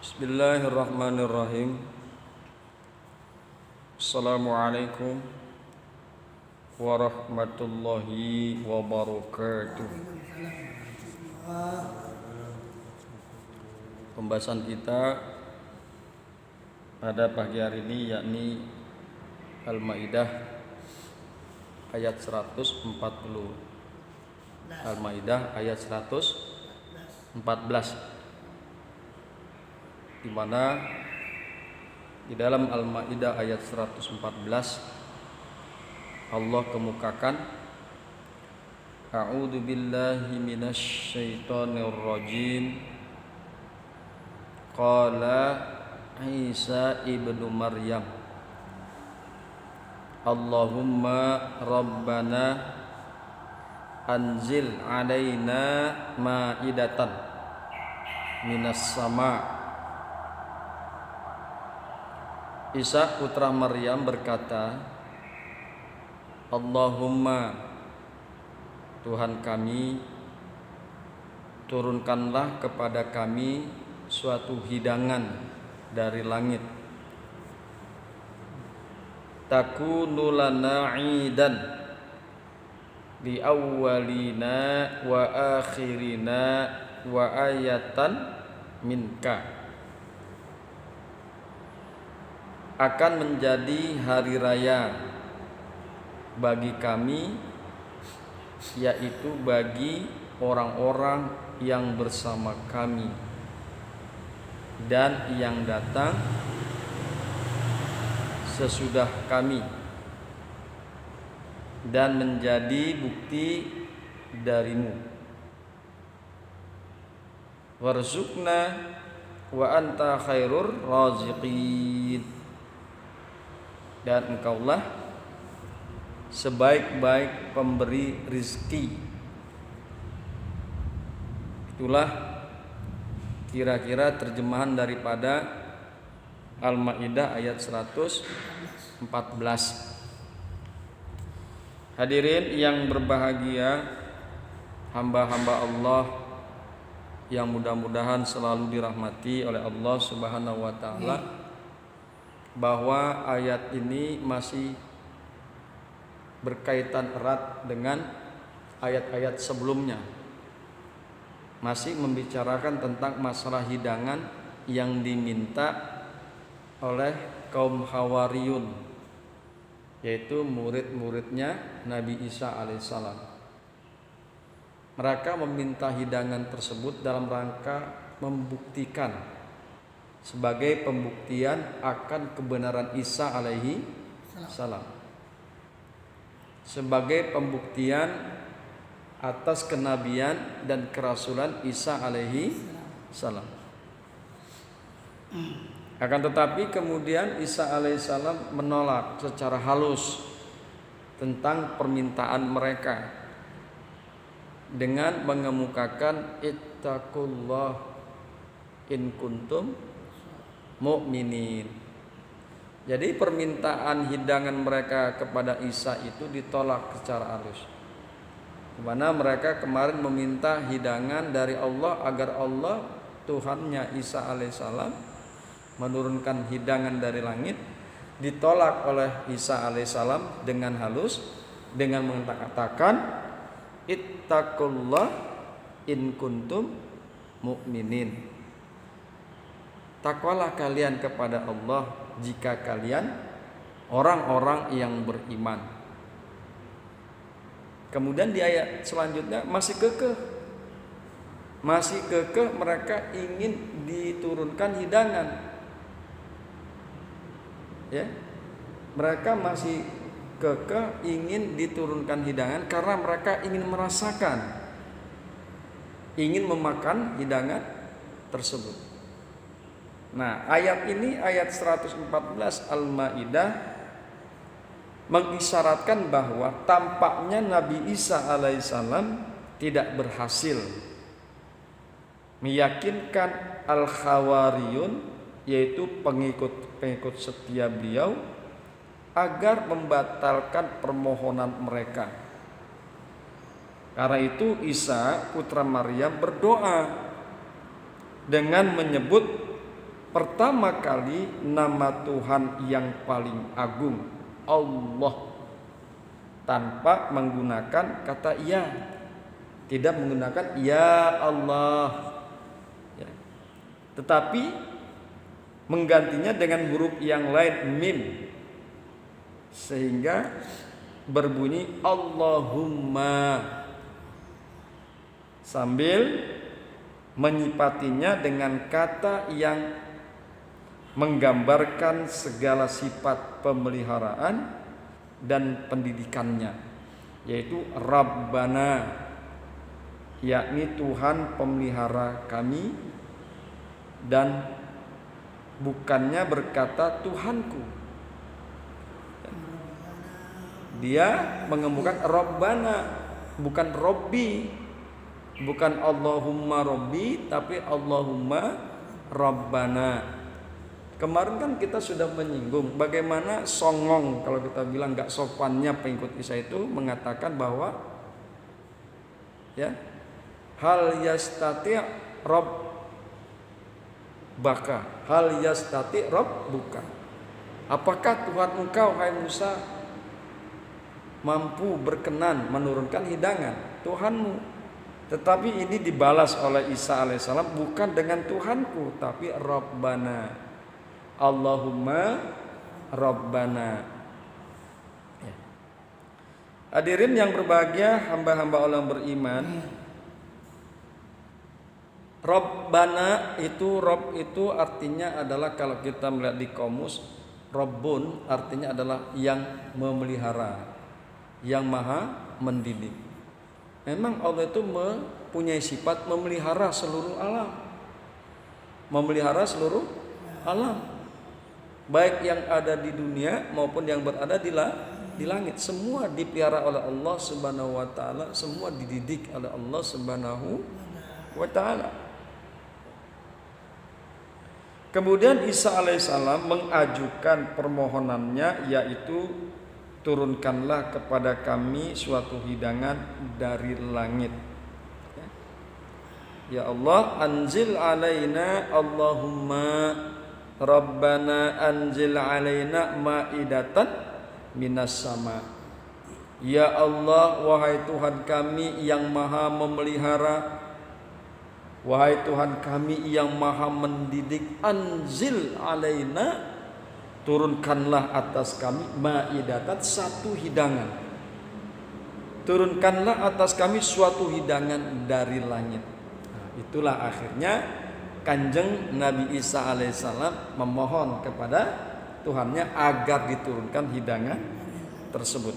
Bismillahirrahmanirrahim. Assalamualaikum warahmatullahi wabarakatuh. Pembahasan kita pada pagi hari ini yakni Al-Maidah ayat 140. Al-Maidah ayat 114. Di mana di dalam Al-Maidah ayat 114 Allah kemukakan A'udzu billahi minasy syaithanir rajim. Qala Isa ibnu Maryam Allahumma rabbana anzil alaina ma'idatan minas sama. Isa putra Maryam berkata, Allahumma, Tuhan kami, turunkanlah kepada kami suatu hidangan dari langit. Takunu lana 'idan li awwalina wa akhirina wa ayatan minka. Akan menjadi hari raya bagi kami, yaitu bagi orang-orang yang bersama kami dan yang datang sesudah kami, dan menjadi bukti darimu. Warzuqna wa anta khairur raziqin. Dan engkaulah sebaik-baik pemberi rizki. Itulah kira-kira terjemahan daripada Al-Maidah ayat 114. Hadirin yang berbahagia, hamba-hamba Allah yang mudah-mudahan selalu dirahmati oleh Allah Subhanahu wa taala, bahwa ayat ini masih berkaitan erat dengan ayat-ayat sebelumnya. Masih membicarakan tentang masalah hidangan yang diminta oleh kaum Hawariyun, yaitu murid-muridnya Nabi Isa alaihissalam. Mereka meminta hidangan tersebut dalam rangka membuktikan, sebagai pembuktian akan kebenaran Isa alaihi salam, sebagai pembuktian atas kenabian dan kerasulan Isa alaihi salam. Akan tetapi kemudian Isa alaihi salam menolak secara halus tentang permintaan mereka dengan mengemukakan ittaqullah in kuntum mukminin. Jadi permintaan hidangan mereka kepada Isa itu ditolak secara halus. Di mana mereka kemarin meminta hidangan dari Allah agar Allah, Tuhannya Isa alaihissalam, menurunkan hidangan dari langit. Ditolak oleh Isa alaihissalam dengan halus, dengan mengatakan ittaqullah in kuntum mukminin. Takwalah kalian kepada Allah jika kalian orang-orang yang beriman. Kemudian di ayat selanjutnya masih kekeh mereka ingin diturunkan hidangan. Ya, mereka masih kekeh ingin diturunkan hidangan karena mereka ingin merasakan, ingin memakan hidangan tersebut. Nah, ayat ini, ayat 114 Al-Maidah, mengisyaratkan bahwa tampaknya Nabi Isa alaihissalam tidak berhasil meyakinkan Al-Hawariyun, yaitu pengikut setia beliau, agar membatalkan permohonan mereka. Karena itu Isa putra Maryam berdoa dengan menyebut pertama kali nama Tuhan yang paling agung, Allah, tanpa menggunakan kata ya, tidak menggunakan ya Allah, ya. Tetapi menggantinya dengan huruf yang lain, mim, sehingga berbunyi Allahumma, sambil menyifatinya dengan kata yang menggambarkan segala sifat pemeliharaan dan pendidikannya, yaitu Rabbana, yakni Tuhan pemelihara kami, dan bukannya berkata Tuhanku. Dia mengemukakan Rabbana, bukan Robbi, bukan Allahumma Robbi, tapi Allahumma Rabbana. Kemarin kan kita sudah menyinggung bagaimana songong, kalau kita bilang gak sopannya pengikut Isa itu mengatakan bahwa ya, hal yastati rob baka, hal yastati rob buka. Apakah Tuhan engkau hai Musa mampu berkenan menurunkan hidangan? Tuhanmu. Tetapi ini dibalas oleh Isa alaihissalam bukan dengan Tuhanku, tapi Rabbana, Allahumma Rabbana. Ya. Hadirin yang berbahagia, hamba-hamba Allah yang beriman, Rabbana itu, Rob itu artinya adalah, kalau kita melihat di kamus, Rabbun artinya adalah yang memelihara, yang maha mendidik. Memang Allah itu mempunyai sifat memelihara seluruh alam, memelihara seluruh alam, baik yang ada di dunia maupun yang berada di langit. Semua dipelihara oleh Allah Subhanahu wa taala, semua dididik oleh Allah Subhanahu wa taala. Kemudian Isa alaihissalam mengajukan permohonannya, yaitu turunkanlah kepada kami suatu hidangan dari langit. Ya Allah, anzil alaina, Allahumma Rabbana anzil alaina ma'idatan minas sama. Ya Allah, wahai Tuhan kami yang maha memelihara, wahai Tuhan kami yang maha mendidik, anzil alaina, turunkanlah atas kami ma'idatan, satu hidangan. Turunkanlah atas kami suatu hidangan dari langit. Nah, itulah akhirnya Kanjeng Nabi Isa alaihissalam memohon kepada Tuhannya agar diturunkan hidangan tersebut.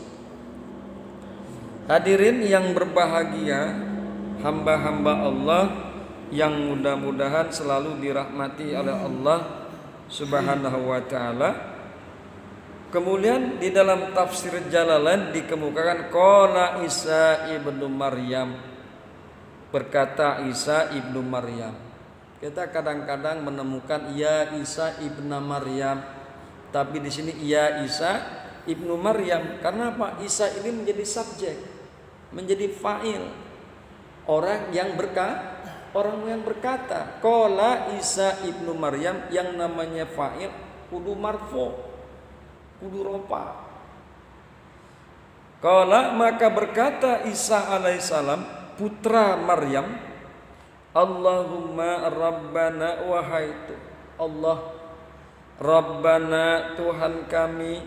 Hadirin yang berbahagia, hamba-hamba Allah yang mudah-mudahan selalu dirahmati oleh Allah Subhanahu wa taala. Kemudian di dalam tafsir Jalalain dikemukakan qala Isa ibnu Maryam, berkata Isa ibnu Maryam. Kita kadang-kadang menemukan ya Isa ibnu Maryam, tapi di sini ya Isa ibnu Maryam. Karena apa? Isa ini menjadi subjek, menjadi fa'il, orang yang berkata. Qala Isa ibnu Maryam, yang namanya fa'il kudu marfu, kudu rofa. Qala, maka berkata Isa alaihissalam putra Maryam, Allahumma Rabbana, wahai Allah Rabbana Tuhan kami,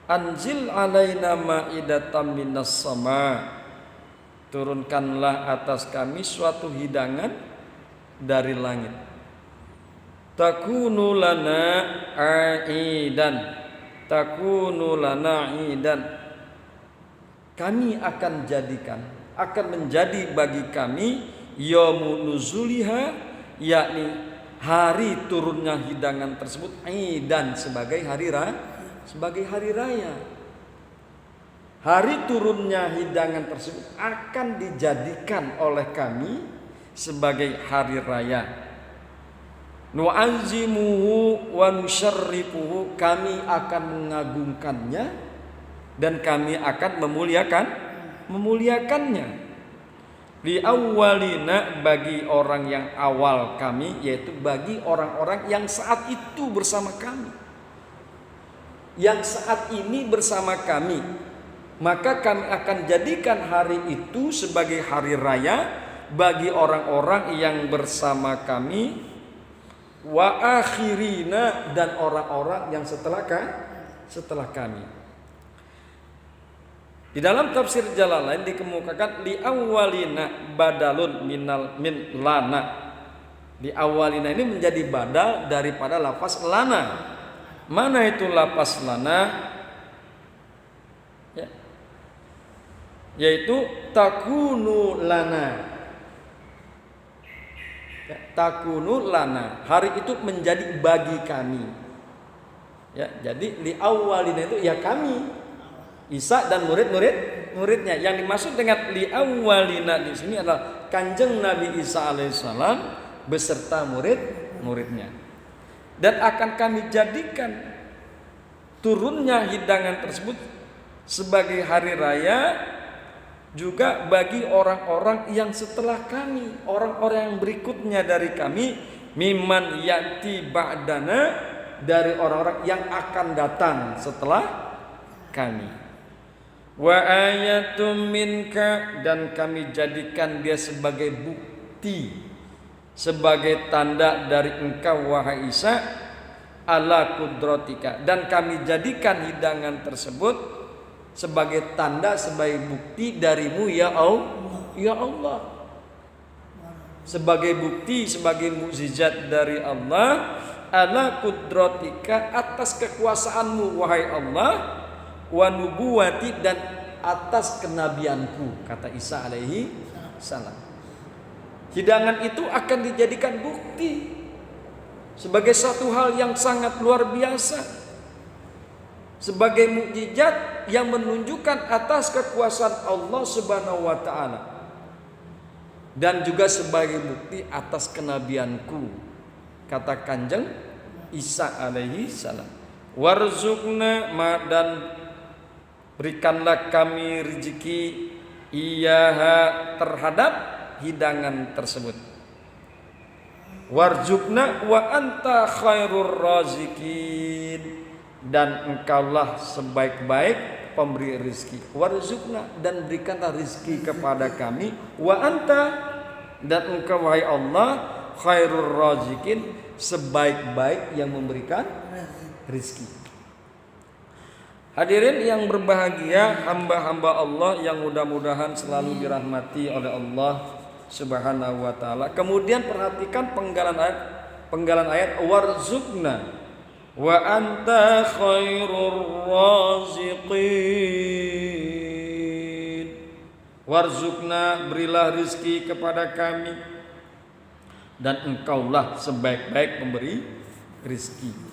anzil alaina ma'idatan minas sama, turunkanlah atas kami suatu hidangan dari langit. Takunu lana aidan, takunu lana aidan, kami akan jadikan, akan menjadi bagi kami yaumu nuzuliha, yakni hari turunnya hidangan tersebut, aidan sebagai hari raya. Hari turunnya hidangan tersebut akan dijadikan oleh kami sebagai hari raya. Nu'azzimuhu wa nusyarrifuhu, kami akan mengagungkannya dan kami akan memuliakannya. Li awwalina, bagi orang yang awal kami, yaitu bagi orang-orang yang saat itu bersama kami, yang saat ini bersama kami, maka kami akan jadikan hari itu sebagai hari raya bagi orang-orang yang bersama kami, wa akhirina, dan orang-orang yang setelah kami. Di dalam tafsir Jalalain dikemukakan li awwalina badalun min lana. Di awalina ini menjadi badal daripada lafaz lana. Mana itu lafaz lana? Ya. Yaitu takunu lana. Ya, takunu lana. Hari itu menjadi bagi kami. Ya, jadi li awwalina itu ya kami. Isa dan muridnya. Yang dimaksud dengan li awwalina di sini adalah Kanjeng Nabi Isa alaihissalam beserta muridnya. Dan akan kami jadikan turunnya hidangan tersebut sebagai hari raya juga bagi orang-orang yang setelah kami, orang-orang yang berikutnya dari kami, mimman yati ba'dana, dari orang-orang yang akan datang setelah kami. Wa ayatum minka, dan kami jadikan dia sebagai bukti, sebagai tanda dari engkau wahai Isa, ala kudratika, dan kami jadikan hidangan tersebut sebagai tanda, sebagai bukti darimu ya Allah, sebagai bukti, sebagai mukjizat dari Allah, ala kudratika, atas kekuasaanmu wahai Allah, wa nubuwati, dan atas kenabianku, kata Isa alaihi salam. Hidangan itu akan dijadikan bukti sebagai satu hal yang sangat luar biasa, sebagai mukjizat yang menunjukkan atas kekuasaan Allah Subhanahu wa taala, dan juga sebagai bukti atas kenabianku, kata Kanjeng Isa alaihi salam. Warzuqna, dan berikanlah kami rezeki iyaha, terhadap hidangan tersebut. Warzuqna wa anta khairur razikin, dan engkaulah sebaik-baik pemberi rezeki. Warzuqna, dan berikanlah rezeki kepada kami, wa anta, dan engkau wahai Allah, khairur razikin, sebaik-baik yang memberikan rezeki. Hadirin yang berbahagia, hamba-hamba Allah yang mudah-mudahan selalu dirahmati oleh Allah Subhanahu wa taala. Kemudian perhatikan penggalan ayat warzuqna wa anta khairur raziqin. Warzuqna, berilah rezeki kepada kami, dan engkaulah sebaik-baik pemberi rezeki.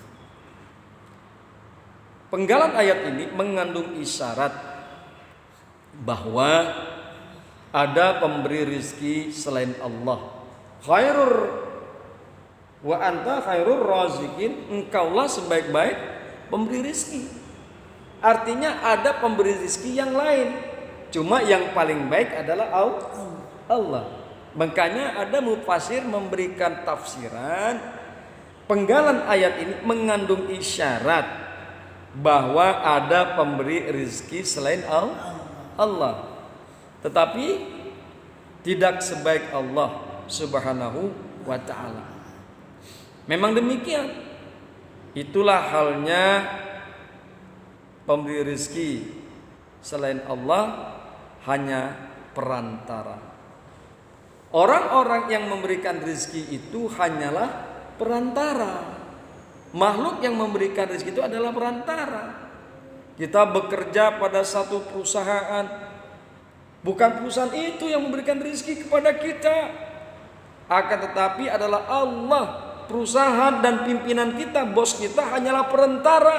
Penggalan ayat ini mengandung isyarat bahwa ada pemberi rizki selain Allah. Khairur wa anta khairur razikin, engkaulah sebaik-baik pemberi rizki. Artinya ada pemberi rizki yang lain, cuma yang paling baik adalah Allah. Makanya ada mufasir memberikan tafsiran penggalan ayat ini mengandung isyarat bahwa ada pemberi rezeki selain Allah, tetapi tidak sebaik Allah Subhanahu wa ta'ala. Memang demikian. Itulah halnya pemberi rezeki selain Allah, hanya perantara. Orang-orang yang memberikan rezeki itu hanyalah perantara. Makhluk yang memberikan rezeki itu adalah perantara. Kita bekerja pada satu perusahaan, bukan perusahaan itu yang memberikan rezeki kepada kita, akan tetapi adalah Allah. Perusahaan dan pimpinan kita, bos kita hanyalah perantara.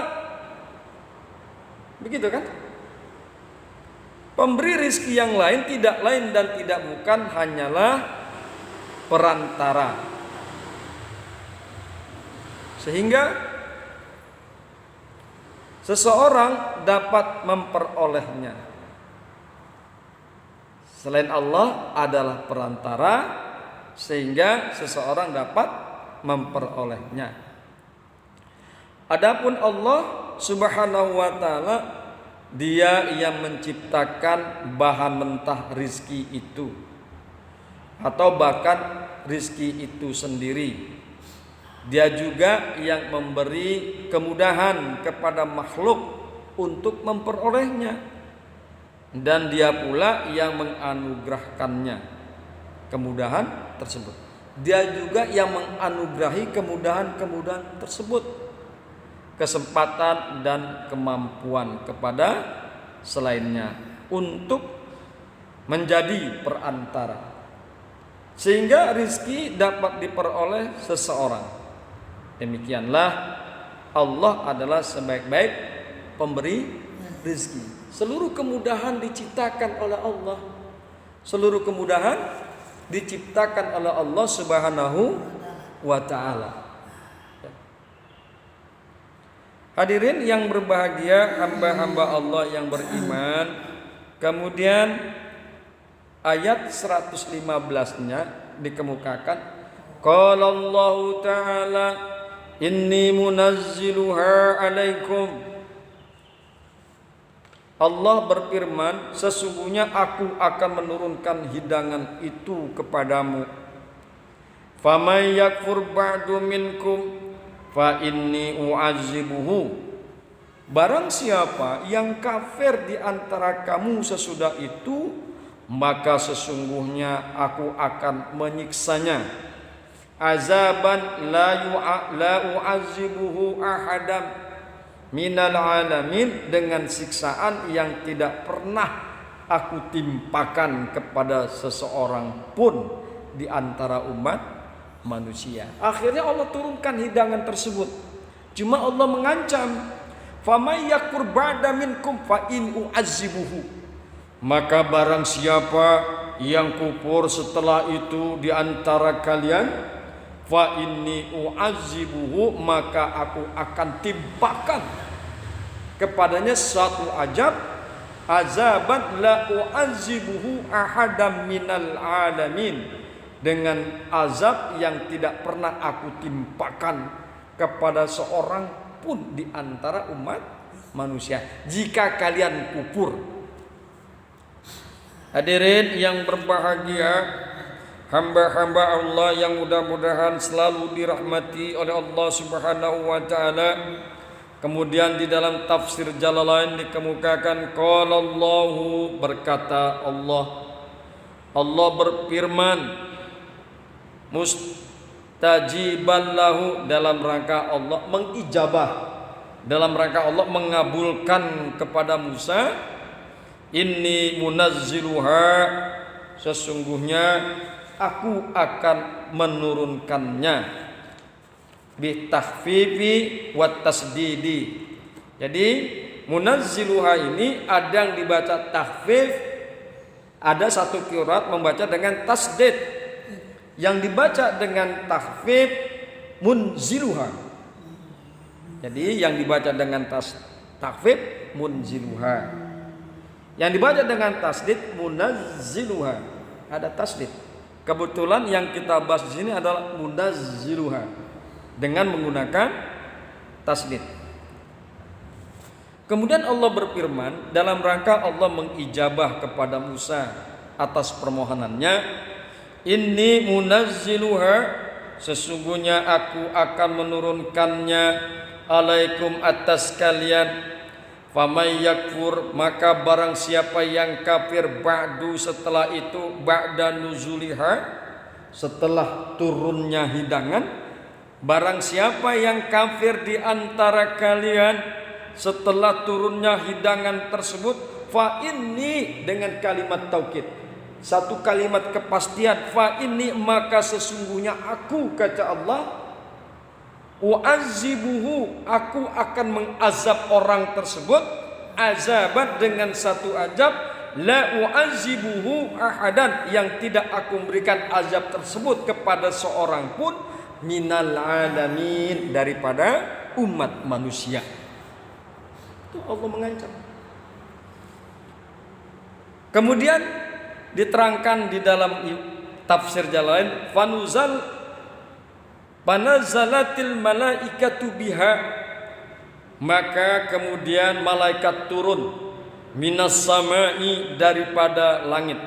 Begitu kan? Pemberi rezeki yang lain tidak lain dan tidak bukan hanyalah perantara. Sehingga seseorang dapat memperolehnya. Selain Allah adalah perantara sehingga seseorang dapat memperolehnya. Adapun Allah Subhanahu wa taala, Dia yang menciptakan bahan mentah rizki itu, atau bahkan rizki itu sendiri. Dia juga yang memberi kemudahan kepada makhluk untuk memperolehnya, dan Dia pula yang menganugerahkannya kemudahan tersebut. Dia juga yang menganugerahi kemudahan-kemudahan tersebut, kesempatan dan kemampuan kepada selainnya untuk menjadi perantara, sehingga rizki dapat diperoleh seseorang. Demikianlah Allah adalah sebaik-baik pemberi rizki. Seluruh kemudahan diciptakan oleh Allah. Seluruh kemudahan diciptakan oleh Allah Subhanahu wa ta'ala. Hadirin yang berbahagia, hamba-hamba Allah yang beriman. Kemudian ayat 115-nya dikemukakan, qala Allah ta'ala inni munazziluha alaikum. Allah berfirman, sesungguhnya aku akan menurunkan hidangan itu kepadamu. Faman yakfur ba'du minkum fa inni u'azibuhu. Barang siapa yang kafir di antara kamu sesudah itu, maka sesungguhnya aku akan menyiksanya. Azaban la u'azibuhu ahadam minal alamin, dengan siksaan yang tidak pernah aku timpakan kepada seseorang pun di antara umat manusia. Akhirnya Allah turunkan hidangan tersebut. Cuma Allah mengancam, "Faman yakfur ba'da minkum fa in u'azibuhu." Maka barang siapa yang kufur setelah itu di antara kalian, fa inni u'azibuhu, maka aku akan timpakan kepadanya satu azaban la u'azibuhu ahadam minal alamin, dengan azab yang tidak pernah aku timpakan kepada seorang pun di antara umat manusia jika kalian kufur. Hadirin yang berbahagia, hamba-hamba Allah yang mudah-mudahan selalu dirahmati oleh Allah Subhanahu wa taala. Kemudian di dalam tafsir Jalalain dikemukakan, qala Allahu, berkata Allah berfirman, mustajiban lahu, dalam rangka Allah mengijabah, dalam rangka Allah mengabulkan kepada Musa, inni munazziluha, sesungguhnya aku akan menurunkannya, bitahfifi wat tasdidi. Jadi munazziluha ini ada yang dibaca tahfif, ada satu qiraat membaca dengan tasdid. Yang dibaca dengan tahfif munziluha. Jadi yang dibaca dengan tahfif munziluha. Yang dibaca dengan tasdid munazziluha. Ada tasdid. Kebetulan yang kita bahas di sini adalah munazziluha dengan menggunakan tasdid. Kemudian Allah berfirman dalam rangka Allah mengijabah kepada Musa atas permohonannya, inni munazziluha, sesungguhnya aku akan menurunkannya alaikum atas kalian. Faman yakfur, maka barang siapa yang kafir ba'du setelah itu, ba'da nuzuliha, setelah turunnya hidangan, barang siapa yang kafir di antara kalian setelah turunnya hidangan tersebut, fa inni, dengan kalimat taukid, satu kalimat kepastian, fa inni, maka sesungguhnya aku, kata Allah, u'azibuhu, aku akan mengazab orang tersebut, azaban, dengan satu azab, la u'azibuhu ahadan, yang tidak aku memberikan azab tersebut kepada seorang pun, minal alamin, daripada umat manusia. Itu Allah mengancam. Kemudian diterangkan di dalam tafsir Jalalain, Panazalatil malaikatu biha, maka kemudian malaikat turun minas samai, daripada langit.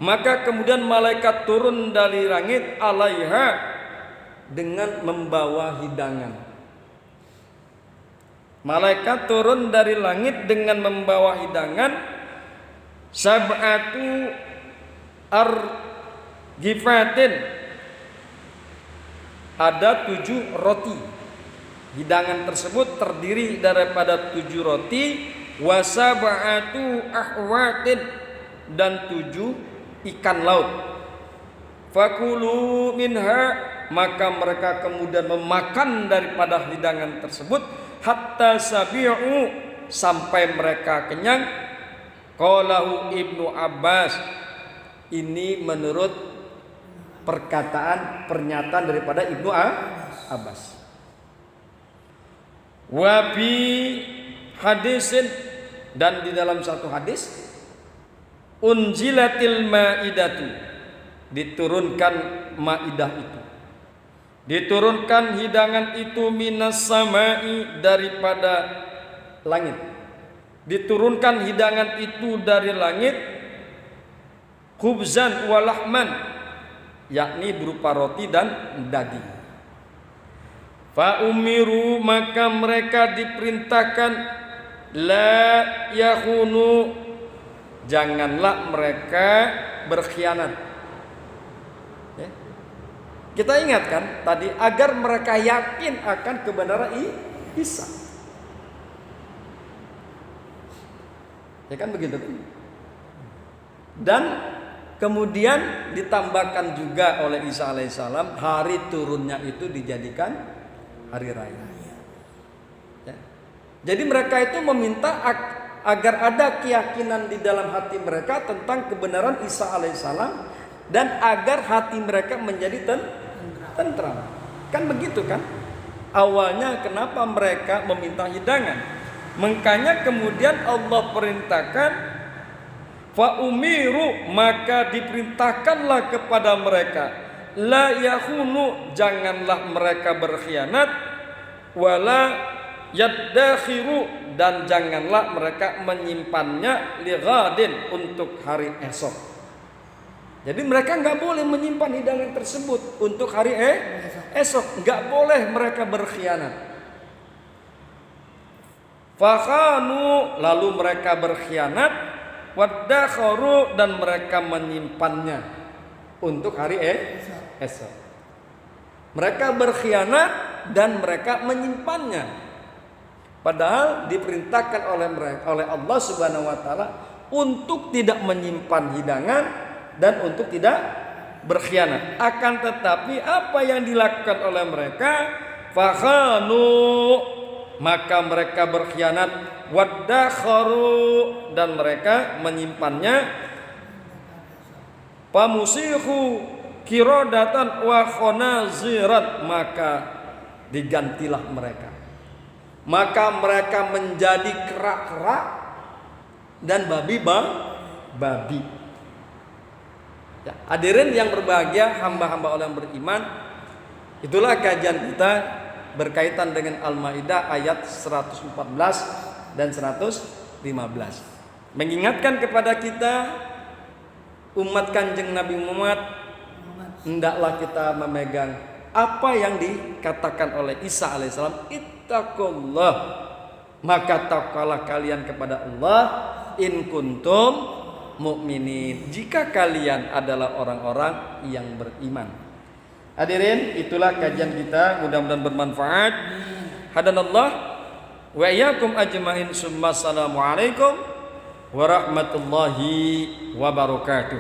Maka kemudian malaikat turun dari langit alaiha, dengan membawa hidangan. Malaikat turun dari langit dengan membawa hidangan. Sab'atu argifatin, ada 7 roti. Hidangan tersebut terdiri daripada 7 roti. Wasab'atu ahwatin, dan 7 ikan laut. Fakulu minha, maka mereka kemudian memakan daripada hidangan tersebut. Hatta sabi'u, sampai mereka kenyang. Qalahu Ibnu Abbas, ini menurut pernyataan daripada Ibnu Abbas. Wabi hadisin, dan di dalam satu hadis, unzilatil maidatu, diturunkan maidah itu, diturunkan hidangan itu minas samai, daripada langit. Diturunkan hidangan itu dari langit. Khubzan walahman, yakni berupa roti dan daging. Fa umiru, maka mereka diperintahkan, la yakhunu, janganlah mereka berkhianat. Ya. Kita ingatkan tadi, agar mereka yakin akan kebenaran Isa. Ya kan begitu kan? Dan kemudian ditambahkan juga oleh Isa alaihissalam, hari turunnya itu dijadikan hari raya. Ya. Jadi mereka itu meminta agar ada keyakinan di dalam hati mereka tentang kebenaran Isa alaihissalam, dan agar hati mereka menjadi tentram. Kan begitu kan? Awalnya kenapa mereka meminta hidangan? Makanya kemudian Allah perintahkan, fa umiru, maka diperintahkanlah kepada mereka, la yakhunu, janganlah mereka berkhianat, wala yaddakhiru, dan janganlah mereka menyimpannya lighadin, untuk hari esok. Jadi mereka nggak boleh menyimpan hidangan tersebut untuk hari esok, nggak boleh mereka berkhianat. Fakhanu, lalu mereka berkhianat. Waddakharu, dan mereka menyimpannya untuk hari esok. Mereka berkhianat dan mereka menyimpannya, padahal diperintahkan oleh Allah Subhanahu wa taala untuk tidak menyimpan hidangan dan untuk tidak berkhianat. Akan tetapi apa yang dilakukan oleh mereka? Fakhanu, maka mereka berkhianat. Waddakharu, dan mereka menyimpannya. Pamusihu kirodatan wa khonazirat, maka digantilah mereka. Maka mereka menjadi kerak-kerak dan babi. Ya, hadirin yang berbahagia, hamba-hamba Allah yang beriman, itulah kajian kita berkaitan dengan Al-Maidah ayat 114 dan 115. Mengingatkan kepada kita, umat Kanjeng Nabi Muhammad, hendaklah kita memegang apa yang dikatakan oleh Isa alaihissalam, ittaqullah, maka takwalah kalian kepada Allah, in kuntum mukminin, jika kalian adalah orang-orang yang beriman. Hadirin, itulah kajian kita, mudah-mudahan bermanfaat. Hadanallah wa iyyakum ajmain. Summa assalamualaikum warahmatullahi wabarakatuh.